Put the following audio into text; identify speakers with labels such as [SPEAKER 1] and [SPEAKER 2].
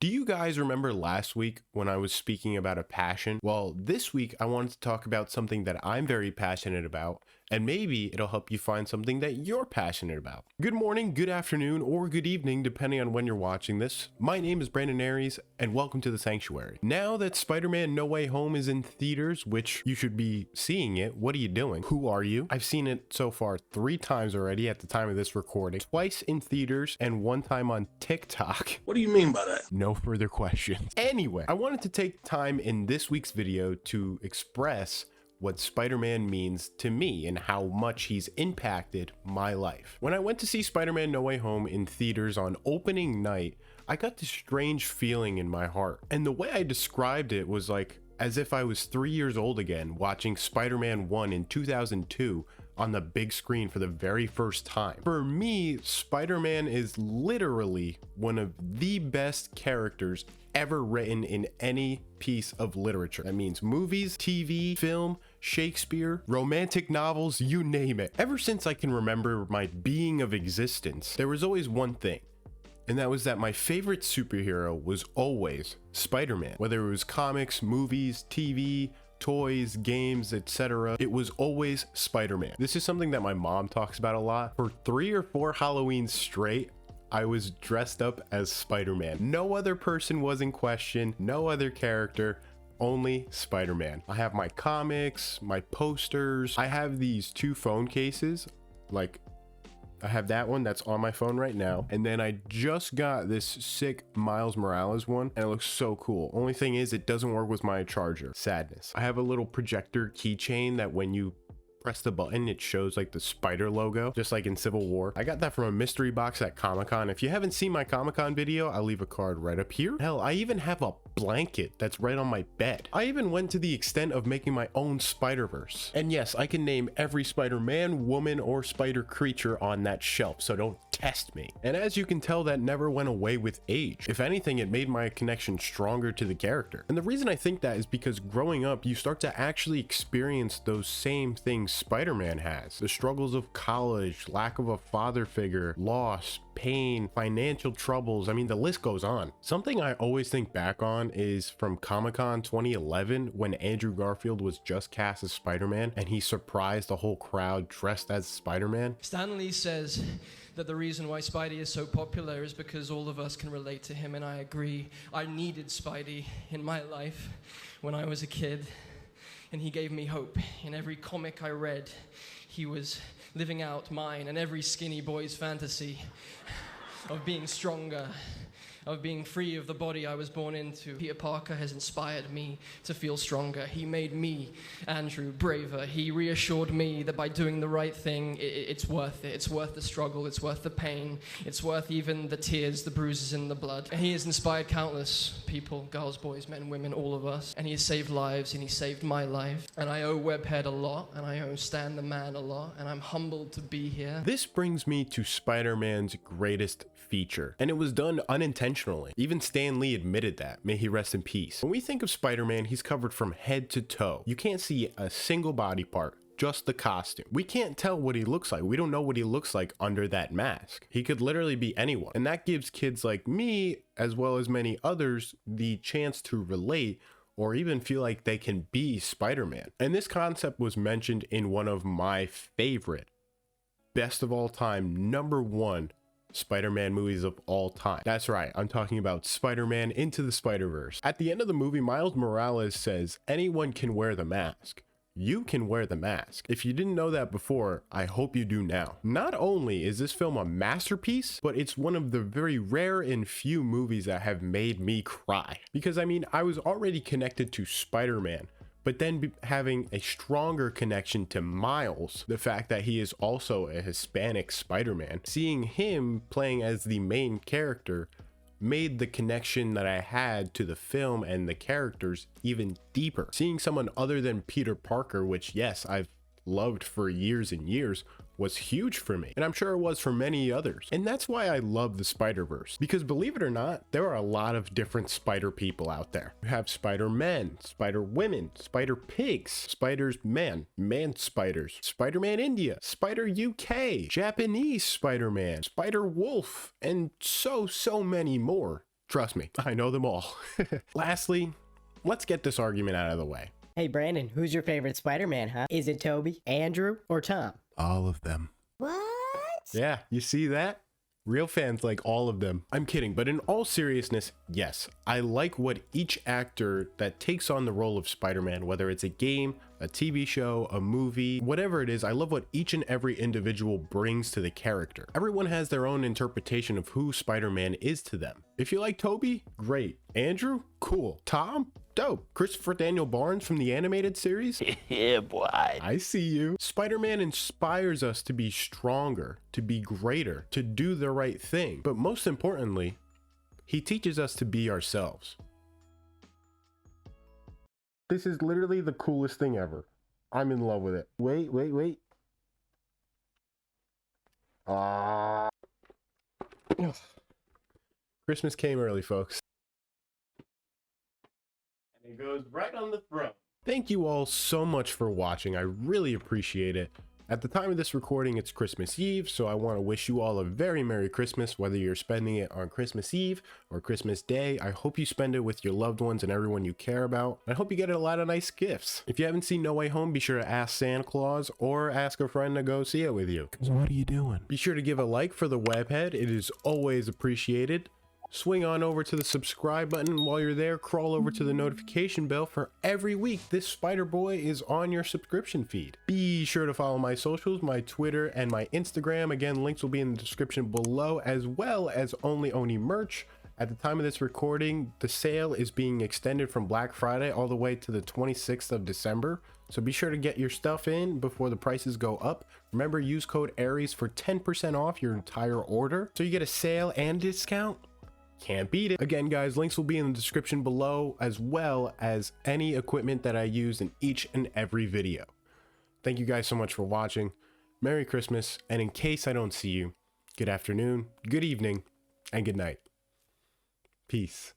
[SPEAKER 1] Do you guys remember last week when I was speaking about a passion? Well, this week I wanted to talk about something that I'm very passionate about, and maybe it'll help you find something that you're passionate about. Good morning, good afternoon, or good evening, depending on when you're watching this. My name is Brandon Aries, and welcome to the Sanctuary. Now that Spider-Man No Way Home is in theaters, which you should be seeing it, what are you doing? Who are you? I've seen it so far 3 times already at the time of this recording, twice in theaters and 1 time on TikTok.
[SPEAKER 2] What do you mean by that?
[SPEAKER 1] No further questions. Anyway, I wanted to take time in this week's video to express what Spider-Man means to me and how much he's impacted my life. When I went to see Spider-Man No Way Home in theaters on opening night, I got this strange feeling in my heart. And the way I described it was like as if I was 3 years old again, watching Spider-Man 1 in 2002 on the big screen for the very first time. For me, Spider-Man is literally one of the best characters ever written in any piece of literature. That means movies, TV, film, Shakespeare, romantic novels, you name it. Ever since I can remember my being of existence, there was always one thing, and that was that my favorite superhero was always Spider-Man. Whether it was comics, movies, TV, toys, games, etc., it was always Spider-Man. This is something that my mom talks about a lot. For 3 or 4 Halloweens straight, I was dressed up as Spider-Man. No other person was in question, no other character, only Spider-Man. I have my comics, my posters. I have these 2 phone cases, like I have that one that's on my phone right now, and then I just got this sick Miles Morales one, and it looks so cool. Only thing is, it doesn't work with my charger. Sadness. I have a little projector keychain that when you press the button, it shows like the spider logo, just like in Civil War. I got that from a mystery box at Comic-Con. If you haven't seen my Comic-Con video, I'll leave a card right up here. Hell, I even have a blanket that's right on my bed. I even went to the extent of making my own Spider-Verse. And yes, I can name every Spider-Man, woman, or spider creature on that shelf, so don't test me. And as you can tell, that never went away with age. If anything, it made my connection stronger to the character. And the reason I think that is because growing up, you start to actually experience those same things Spider-Man has. The struggles of college, lack of a father figure, loss, pain, financial troubles. I mean, the list goes on. Something I always think back on is from Comic-Con 2011 when Andrew Garfield was just cast as Spider-Man and he surprised the whole crowd dressed as Spider-Man.
[SPEAKER 3] Stan Lee says that the reason why Spidey is so popular is because all of us can relate to him, and I agree. I needed Spidey in my life when I was a kid, and he gave me hope. In every comic I read, he was living out mine and every skinny boy's fantasy of being stronger, of being free of the body I was born into. Peter Parker has inspired me to feel stronger. He made me, Andrew, braver. He reassured me that by doing the right thing, it's worth it. It's worth the struggle. It's worth the pain. It's worth even the tears, the bruises, and the blood. And he has inspired countless people, girls, boys, men, women, all of us. And he has saved lives, and he saved my life. And I owe Webhead a lot, and I owe Stan the Man a lot, and I'm humbled to be here.
[SPEAKER 1] This brings me to Spider-Man's greatest feature, and it was done unintentionally. Even Stan Lee admitted that. May he rest in peace. When we think of Spider-Man, he's covered from head to toe. You can't see a single body part, just the costume. We can't tell what he looks like. We don't know what he looks like under that mask. He could literally be anyone. And that gives kids like me, as well as many others, the chance to relate or even feel like they can be Spider-Man. And this concept was mentioned in one of my favorite, best of all time, #1 Spider-Man movies of all time. That's right, I'm talking about Spider-Man Into the Spider-Verse. At the end of the movie, Miles Morales says, anyone can wear the mask. You can wear the mask. If you didn't know that before, I hope you do now. Not only is this film a masterpiece, but it's one of the very rare and few movies that have made me cry. Because I mean, I was already connected to Spider-Man, but then having a stronger connection to Miles, the fact that he is also a Hispanic Spider-Man, seeing him playing as the main character made the connection that I had to the film and the characters even deeper. Seeing someone other than Peter Parker, which yes, I've loved for years and years, was huge for me, and I'm sure it was for many others. And that's why I love the Spider-Verse, because believe it or not, there are a lot of different spider people out there. You have Spider-Men, Spider-Women, Spider-Pigs, Spiders-Man, Man-Spiders, Spider-Man India, Spider-UK, Japanese Spider-Man, Spider-Wolf, and so many more. Trust me, I know them all. Lastly, let's get this argument out of the way.
[SPEAKER 2] Hey Brandon, who's your favorite Spider-Man, huh? Is it Tobey, Andrew, or Tom?
[SPEAKER 1] All of them.
[SPEAKER 2] What?
[SPEAKER 1] Yeah, you see that? Real fans like all of them. I'm kidding, but in all seriousness, yes, I like what each actor that takes on the role of Spider-Man, whether it's a game, a TV show, a movie, whatever it is, I love what each and every individual brings to the character. Everyone has their own interpretation of who Spider-Man is to them. If you like Tobey, great. Andrew, cool. Tom, dope. Christopher Daniel Barnes from the animated series?
[SPEAKER 4] Yeah, boy.
[SPEAKER 1] I see you. Spider-Man inspires us to be stronger, to be greater, to do the right thing. But most importantly, he teaches us to be ourselves. This is literally the coolest thing ever. I'm in love with it. Wait. Christmas came early, folks. And it goes right on the throne. Thank you all so much for watching. I really appreciate it. At the time of this recording, it's Christmas Eve, so I want to wish you all a very Merry Christmas, whether you're spending it on Christmas Eve or Christmas Day. I hope you spend it with your loved ones and everyone you care about. I hope you get a lot of nice gifts. If you haven't seen No Way Home, be sure to ask Santa Claus or ask a friend to go see it with you. Because what are you doing? Be sure to give a like for the webhead. It is always appreciated. Swing on over to the subscribe button. While you're there, crawl over to the notification bell for every week this Spider Boy is on your subscription feed. Be sure to follow my socials, my Twitter and my Instagram. Again, links will be in the description below, as well as Only Oni merch. At the time of this recording, the sale is being extended from Black Friday all the way to the 26th of December. So be sure to get your stuff in before the prices go up. Remember, use code Aries for 10% off your entire order, so you get a sale and discount. Can't beat it. Again, guys, links will be in the description below, as well as any equipment that I use in each and every video. Thank you guys so much for watching. Merry Christmas, and in case I don't see you, good afternoon, good evening, and good night. Peace.